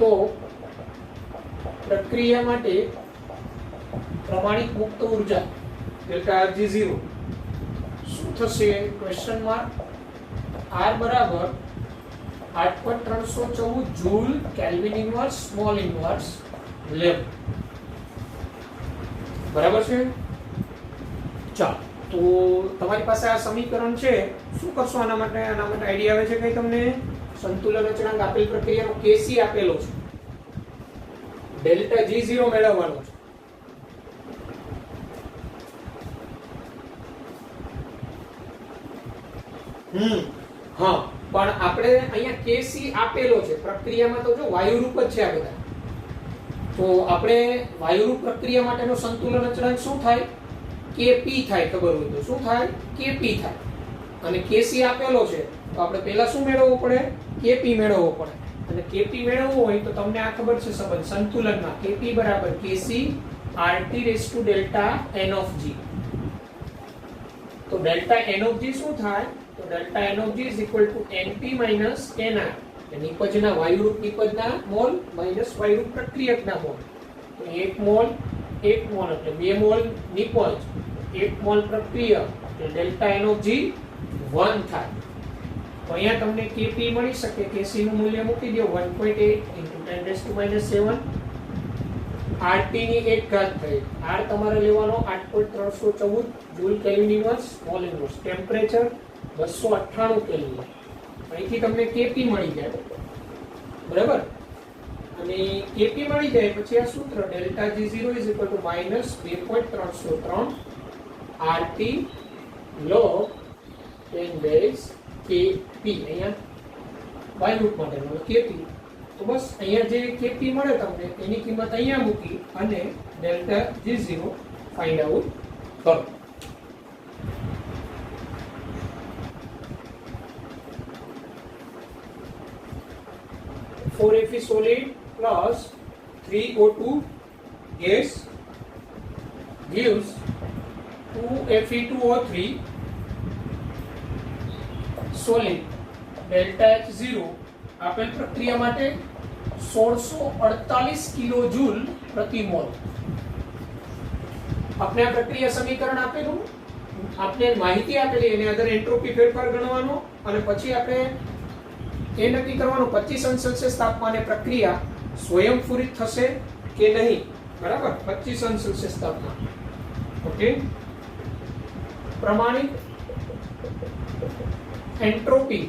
[SPEAKER 1] તો પ્રક્રિયા માટે પ્રમાણિત મુક્ત ઉર્જા ડેલ્ટા Rg0 શું થશે? Question mark. R બરાબર 8.314 joule kelvin inverse small inverse lab. બરાબર છે? ચાલો, તો તમારી પાસે આ સમીકરણ છે. શું કરશો આના માટે? આઈડિયા આવે છે કઈ તમને? સંતુલન અચળાંક આપેલ પ્રક્રિયાનો Kc આપેલો છે, ડેલ્ટા G0 મેળવવાનો છે. હા, પણ આપણે અહીંયા Kc આપેલો છે. પ્રક્રિયામાં તો જો વાયુરૂપ જ છે આ બધા. તો આપણે વાયુરૂપ પ્રક્રિયા માટેનો સંતુલન અચળાંક શું થાય? Kp થાય. ખબર હોય તો શું થાય? Kp થાય. અને Kc આપેલો છે તો આપણે પહેલા શું મેળવવું પડે? Kp મેળવવો પડે. અને Kp મેળવવું હોય તો તમને આ ખબર છે સંબંધ સંતુલનમાં Kp બરાબર Kc RT raised to delta n of g. તો delta n of g શું થાય? તો delta n of g is equal to np minus nr. નિપજના વાયુરૂપ નિપજના મોલ માઈનસ વાયુરૂપ પ્રક્રિયકના મોલ. તો 1 મોલ એટલે 2 મોલ નિપજ, 1 મોલ પ્રક્રિયક એટલે ડેલ્ટા n of g 1 થાય. તો અહીંયા તમને Kp મળી શકે. Kc નું મૂલ્ય મૂકી દો 1.8 into 10 raised to minus 7. RT ની 1 ઘાત થઈ. R તમારે લેવાનો 8.314 joule kelvin inverse small inverse. Temperature 298 kelvin. અહીંથી તમને Kp મળી જાય. બરાબર? અને Kp મળી જાય પછી આ સૂત્ર delta G0 is equal to minus 2.303 RT log 10 days Kp. અહીંયા વાયુરૂપ માટેનો Kp તો બસ અહીંયા જે Kp મળે તમને એની કિંમત અહીંયા મૂકી અને ડેલ્ટા G0 ફાઇન્ડ આઉટ કરો. Four Fe solid plus 3O2 gas gives 2Fe2O3 solid delta H0 આપેલ પ્રક્રિયા માટે 1648 કિલો જૂલ પ્રતિ મોલ. આપણે આ પ્રક્રિયા સમીકરણ આપેલું, આપણે માહિતી આપેલી એને આધારે એન્ટ્રોપી ફેરફાર ગણવાનો અને પછી આપણે એ નક્કી કરવાનું 25 અંશ સેલ્સિયસ તાપમાને પ્રક્રિયા સ્વયંસ્ફુરિત થશે કે નહીં. બરાબર, 25 અંશ સેલ્સિયસ તાપમાન. ઓકે, પ્રમાણિત એન્ટ્રોપી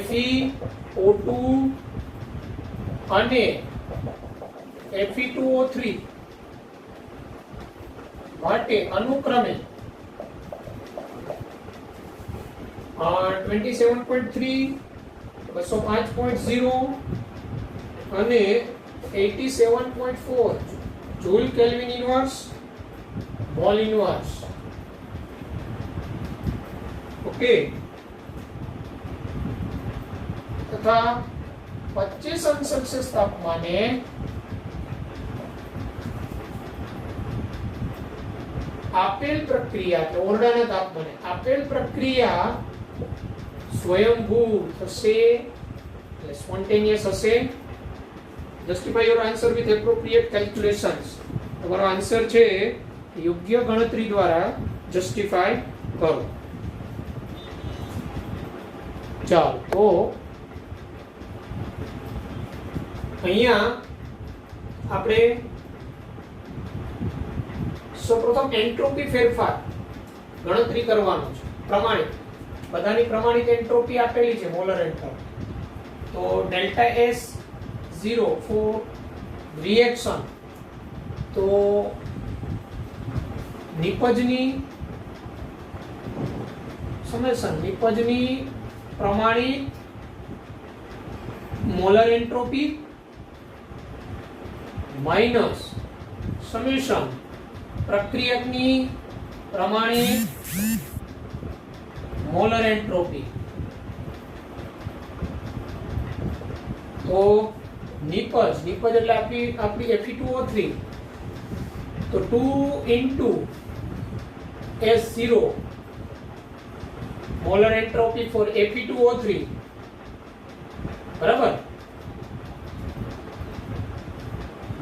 [SPEAKER 1] FeO2 અને Fe2O3 માટે અનુક્રમે 27.3, 205.0 અને 87.4 joule kelvin inverse mall inverse. Okay, તથા 25 અંશ સેલ્સિયસ તાપમાને આપેલ પ્રક્રિયા કે ઓરડાના તાપમાને આપેલ પ્રક્રિયા સ્વયંભૂ થશે, એટલે સ્પોન્ટેનિયસ હશે. Justify your answer with appropriate calculations. તમારો આન્સર છે યોગ્ય ગણતરી દ્વારા જસ્ટિફાઈ કરો. ચાલો, તો અહીંયા આપણે સૌપ્રથમ એન્ટ્રોપી ફેરફાર ગણતરી કરવાનો છે. પ્રમાણિત, બધાની પ્રમાણિત એન્ટ્રોપી આપેલી છે, મોલર એન્ટ્રોપી. તો ડેલ્ટા S0 ફોર રિએક્શન, તો નિપજની સમેશન નિપજની પ્રમાણિત મોલર એન્ટ્રોપી માઈનસ સમેશન પ્રક્રિયકની પ્રમાણિત મોલર એન્ટ્રોપી. તો નિપજ એટલે આપણી Fe2O3, તો 2 into S0 molar entropy four Fe2O3, બરાબર,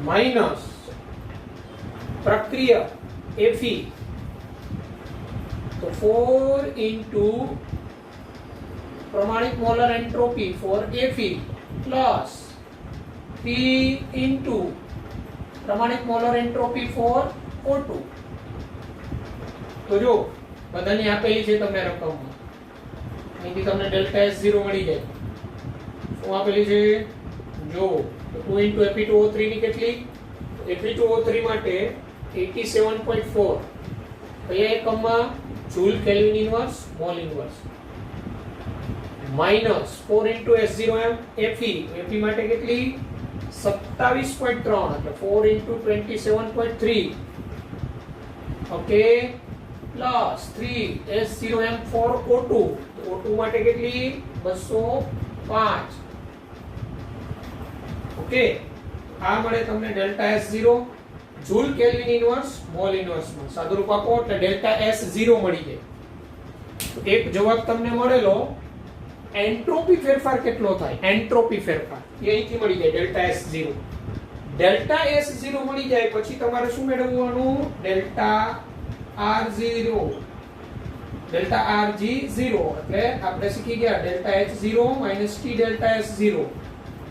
[SPEAKER 1] માઈનસ પ્રક્રિયા Fe, તો 4 into પ્રમાણિત molar entropy for Fe plus 3 into પ્રમાણિત મોલર એન્ટ્રોપી ફોર O2. તો જો બધાની આપેલી છે તમને રકમમાં, અહીંથી તમને ડેલ્ટા S0 મળી જાય. શું આપેલી છે જો, 2 into Fe2O3 ની કેટલી, Fe2O3 માટે 87.4, કયા એકમમાં, joule kelvin inverse mall inverse, minus 4 into S0M Fe માટે કેટલી 27.3, એટલે 4 into 27.3. Okay, plus 3 S0M four O2, O2 માટે કેટલી 205. ઓકે, આ મળે તમને delta S0 joule kelvin inverse mole ઇન્વર્સમાં સાદુરૂપ આપો એટલે ડેલ્ટા S0 મળી જાય. એક જવાબ તમને મળેલો, એન્ટ્રોપી ફેરફાર કેટલો થાય, એન્ટ્રોપી ફેરફાર એ અહીંથી મળી જાય ડેલ્ટા S0. ડેલ્ટા S0 મળી જાય પછી તમારે શું મેળવવાનું, ડેલ્ટા R0, ડેલ્ટા RG0, એટલે આપણે શીખી ગયા delta H0 - T delta S0.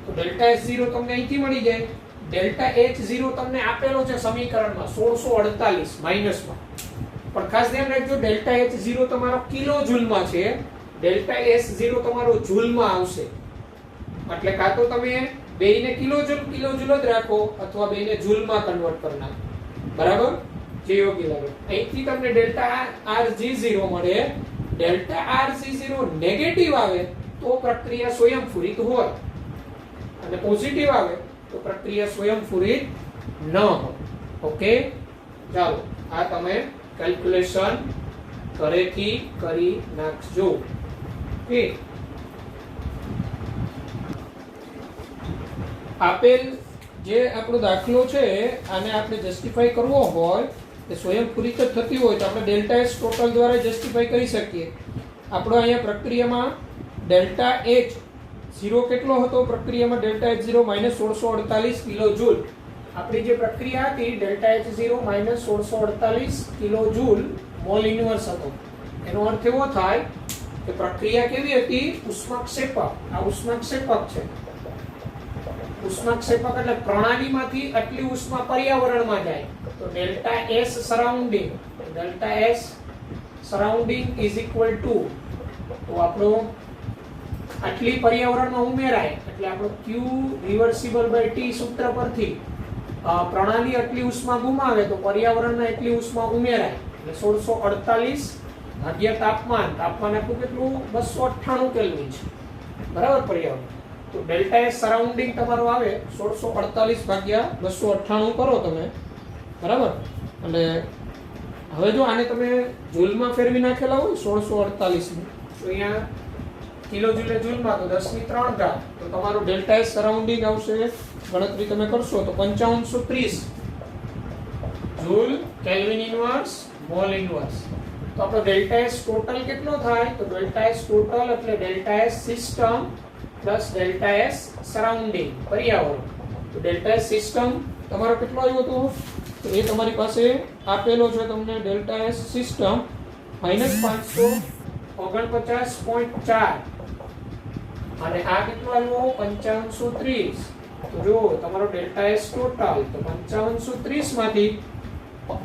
[SPEAKER 1] તો ડેલ્ટા S0 તમને અહીંથી મળી જાય. ડેલ્ટા H0 તમને આપેલો છે સમીકરણમાં 1648 માઈનસમાં, પણ ખાસ ધ્યાન રાખજો ડેલ્ટા H0 તમારો કિલો જૂલમાં છે, ડેલ્ટા S0 તમારો જૂલમાં આવશે. એટલે કાં તો તમે બેયને કિલો જૂલ જ રાખો અથવા બેયને જૂલમાં કન્વર્ટ કરી નાખો, બરાબર, જે યોગ્ય લાગે. અહીંથી તમને ડેલ્ટા RG0 મળે ડેલ્ટા RC0 નેગેટિવ આવે તો પ્રક્રિયા સ્વયંસ્ફુરિત હોય અને પોઝિટિવ આવે તો પ્રક્રિયા સ્વયંસ્ફુરિત ન હોય. ઓકે, ચાલો આ તમે કેલ્ક્યુલેશન ઘરેથી કરી નાખજો. ઓકે, આપેલ જે આપણો દાખલો છે આને આપણે જસ્ટિફાઈ કરવો હોય કે સ્વયંસ્ફુરિત જ થતી હોય તો આપણે ડેલ્ટા એસ ટોટલ દ્વારા જસ્ટિફાઈ કરી શકીએ. આપણો અહીંયા પ્રક્રિયામાં ડેલ્ટા એચ 0 કેટલો હતો? પ્રક્રિયામાં ડેલ્ટા એચ 0 -1648 કિલો જૂલ. આપણી જે પ્રક્રિયા હતી delta H 0 -1648 kilo joule mall inverse હતો. એનો અર્થ એવો થાય કે પ્રક્રિયા કેવી હતી? ઉષ્માક્ષેપક. આ ઉષ્માક્ષેપક છે. ઉષ્માક્ષેપક એટલે પ્રણાલીમાંથી આટલી ઉષ્મા પર્યાવરણમાં જાય તો delta S surrounding is equal two તો આપણો આટલી પર્યાવરણમાં ઉમેરાય એટલે આપણો Q રિવર્સિબલ બાય T સૂત્ર પરથી પ્રણાલી આટલી ઉષ્મા ગુમાવે તો પર્યાવરણમાં એટલી ઉષ્મા ઉમેરાય એટલે 1648 ભાગ્યા તાપમાન આપણું કેટલું 298 કેલ્વિન છે, બરાબર? પર્યાવરણ તો ડેલ્ટા એસ સરાઉન્ડિંગ તમારો આવે 1648 ભાગ્યા 298 કરો તમે, બરાબર? અને હવે જો આને તમે જૂલમાં ફેરવી નાખેલા હોય 1648 ને તો અહીંયા કિલો જૂલે જૂલમાં તો 10⁻³ ઘાત તો તમારું ડેલ્ટા એસ સરાઉન્ડિંગ આવશે, ગણતરી તમે કરશો તો 5530 joule kelvin inverse mall inverse. તો આપણો ડેલ્ટા એસ ટોટલ કેટલો થાય? તો ડેલ્ટા એસ ટોટલ એટલે delta S system plus delta S surrounding પર્યાવરણ. તો ડેલ્ટા એસ સિસ્ટમ તમારો કેટલો આવ્યો હતો? તો એ તમારી પાસે આપેલો છે તમને ડેલ્ટા એસ સિસ્ટમ -549.4 અને આ કેટલો આવ્યો? 5530. તો જો તમારો ડેલ્ટા એસ ટોટલ તો 5530 માંથી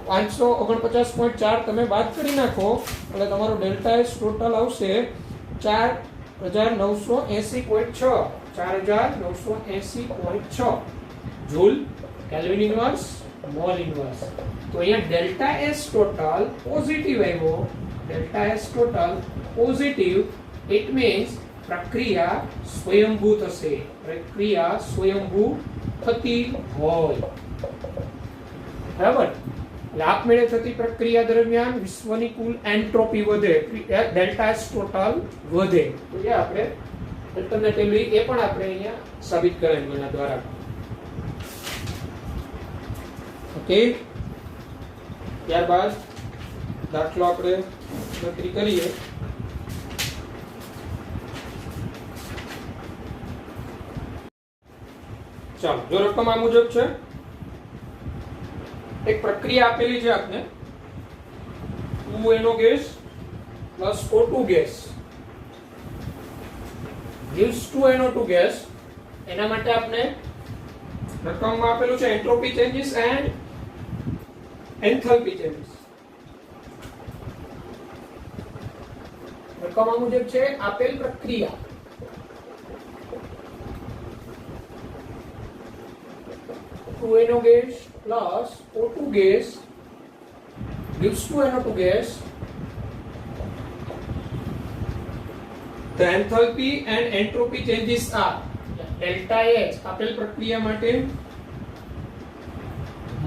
[SPEAKER 1] 549.4 તમે બાદ કરી નાખો એટલે તમારો ડેલ્ટા એસ ટોટલ આવશે 4980.6 4980.6 joule kelvin inverse mall inverse. તો અહીંયા ડેલ્ટા એસ ટોટલ પોઝિટિવ આવ્યો. Delta S total positive it means પ્રક્રિયા સ્વયંભૂ થશે. પ્રક્રિયા સ્વયંભૂ થતી હોય, બરાબર? એટલે આપમેળે થતી પ્રક્રિયા દરમિયાન વિશ્વની કુલ એન્ટ્રોપી વધે, ડેલ્ટા એસ ટોટલ વધે. તો એ આપણે અલ્ટરનેટિવલી એ પણ આપણે અહીંયા સાબિત કરેલું એના દ્વારા. ઓકે, ત્યારબાદ દાખલો આપણે ગણતરી કરીએ. ચાલો, જો રકમ આ મુજબ છે, એક પ્રક્રિયા આપેલી છે આપને 2NO gas plus O2 gas gives 2NO2 gas. એના માટે આપને રકમમાં આપેલું છે entropy changes and enthalpy changes. રકમ મુજબ છે આપેલ પ્રક્રિયા 2NO gas plus O2 gas gives 2NO2 gas. The enthalpy and entropy changes are delta H આપેલ પ્રક્રિયા માટે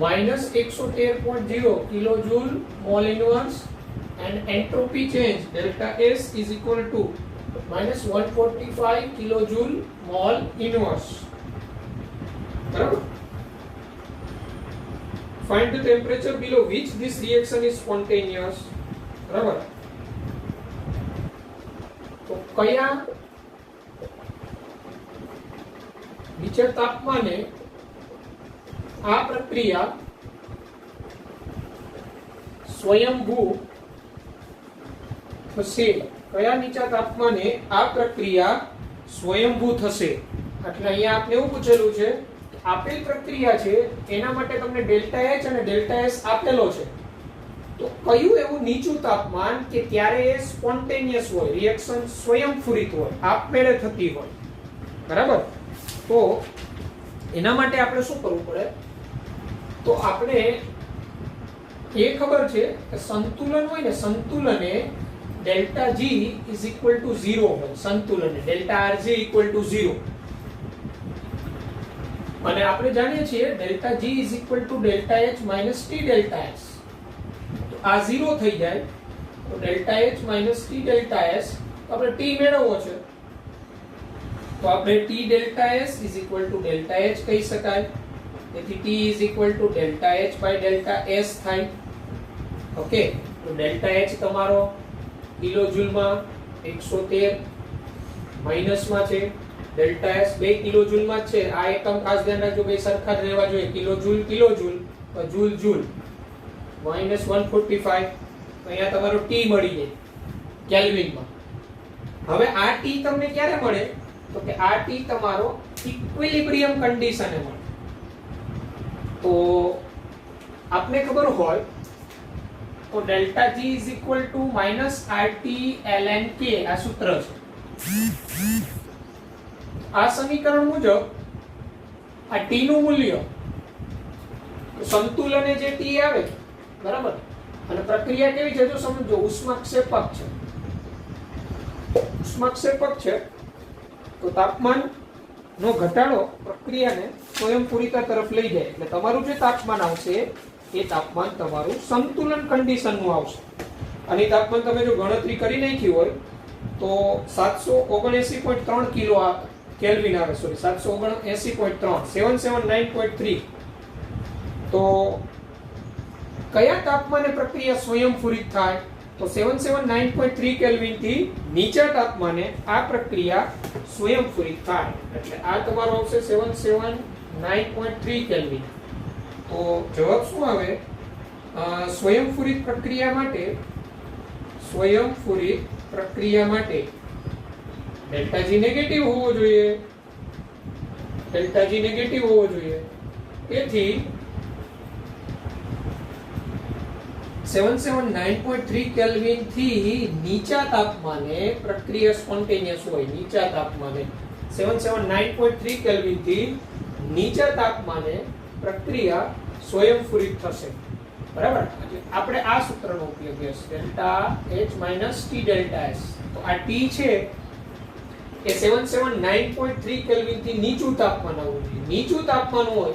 [SPEAKER 1] -113.0 kilojoule mole inverse and entropy change delta S is equal to -145 kilojoule mol inverse. બરાબર? Find the temperature below which this reaction is spontaneous. બરાબર? તો કયા નીચે તાપમાને આ પ્રક્રિયા સ્વયંભૂ થશે? કયા નીચા તાપમાને આ પ્રક્રિયા સ્વયંભૂ થશે? એટલે અહીંયા આપણે એવું પૂછેલું છે આપેલ પ્રક્રિયા છે એના માટે તમને ડેલ્ટા એચ અને ડેલ્ટા એસ આપેલો છે, તો કયું એવું નીચું તાપમાન કે ત્યારે એ સ્પોન્ટેનિયસ હોય, રિએક્શન સ્વયંસ્ફુરિત હોય, આપમેળે થતી હોય, બરાબર? તો એના માટે આપણે શું કરવું પડે? તો આપણે એ ખબર છે કે સંતુલન હોય ને, સંતુલને delta G is equal to 0 હોય સંતુલન ડેલ્ટા આરજી ઇક્વલ ટુ 0 અને આપણે જાણીએ છીએ delta G is equal to delta H minus T delta S તો આ 0 થઈ જાય તો delta H minus T delta S આપણે ટી મેળવવો છે તો આપણે T delta S is equal to delta H કહી શકાય તેથી T is equal to delta H by delta S થાય ઓકે તો ડેલ્ટા એચ તમારો કિલો જૂલમાં 113 માઇનસમાં છે ડેલ્ટા એસ 2 કિલો જૂલમાં જ છે આ એકમ ખાસ ધ્યાન રાખજો બે સરખા જ રહેવા જોઈએ કિલો જૂલ તો જૂલ જૂલ માઇનસ 145 અહીંયા તમારો ટી મળી જાય કેલ્વિનમાં હવે આ ટી તમને ક્યારે મળે તો કે આ ટી તમારો ઇક્વિલિબ્રિયમ કન્ડિશને મળે તો આપને ખબર હોય તો delta G is equal to minus R T ln k આ સૂત્ર છે આ સમીકરણ મુજબ આ ટી નું મૂલ્ય સંતુલને જે ટી આવે બરાબર અને પ્રક્રિયા કેવી છે જો સમજો ઉષ્માક્ષેપક છે તો તાપમાન નો ઘટાડો પ્રક્રિયાને સ્વયંપૂરિતા તરફ લઈ જાય એટલે તમારું જે તાપમાન આવશે એ તાપમાન તમારું સંતુલન કન્ડિશન નું આવશે અને તાપમાન તમે જો ગણતરી કરી નાખી હોય તો 779.3 કિલો કેલ્વિન આવે સોરી 779.3 779.3 તો કયા તાપમાને પ્રક્રિયા સ્વયંપૂરિત થાય તો 779.3 કેલ્વિન થી નીચા તાપમાને આ પ્રક્રિયા સ્વયંપૂરિત થાય એટલે આ તમારો આવશે 779.3 કેલ્વિન તો જવાબ શું આવે સ્વયંપૂરિત પ્રક્રિયા માટે ડેલ્ટા જી નેગેટિવ હોવો જોઈએ તેથી 779.3 કેલ્વિન થી નીચા તાપમાને પ્રક્રિયા સ્પોન્ટેનિયસ હોય નીચા તાપમાને 779.3 કેલ્વિન થી નીચા તાપમાને પ્રક્રિયા સ્વયંપૂરિત થશે બરાબર આપણે આ સૂત્રનો ઉપયોગ કરીશું delta H minus T delta S તો આ ટી છે એ 779.3 કેલ્વિન થી નીચું તાપમાન આવવું જોઈએ નીચું તાપમાન હોય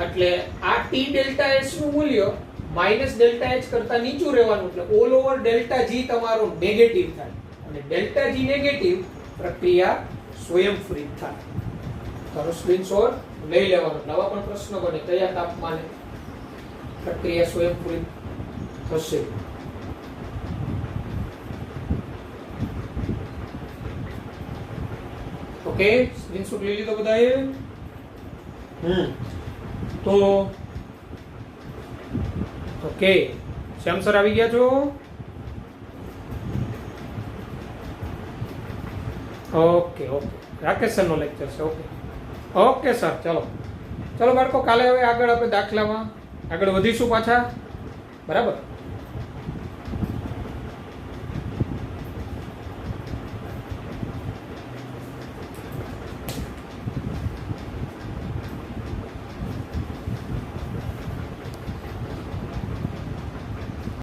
[SPEAKER 1] એટલે આ ટી ડેલ્ટા એસ નું મૂલ્ય માઇનસ ડેલ્ટા એચ કરતા નીચું રહેવાનું એટલે ઓલ ઓવર ડેલ્ટા જી તમારો નેગેટિવ થાય અને ડેલ્ટા જી નેગેટિવ પ્રક્રિયા સ્વયંપૂરિત થાય તારો સ્ક્રીનશોટ લઈ લેવાનો નવા પણ પ્રશ્ન બને કયા તાપમાને પ્રક્રિયા સ્વયંપૂરિત થશે ઓકે સ્ક્રીનશોટ લઈ લીધો બધાએ તો ઓકે શ્યામ સર આવી ગયા છો ઓકે રાકેશ સર નો લેક્ચર છે ઓકે સર ચલો બાળકો કાલે હવે આગળ આપણે દાખલામાં આગળ વધીશું પાછા બરાબર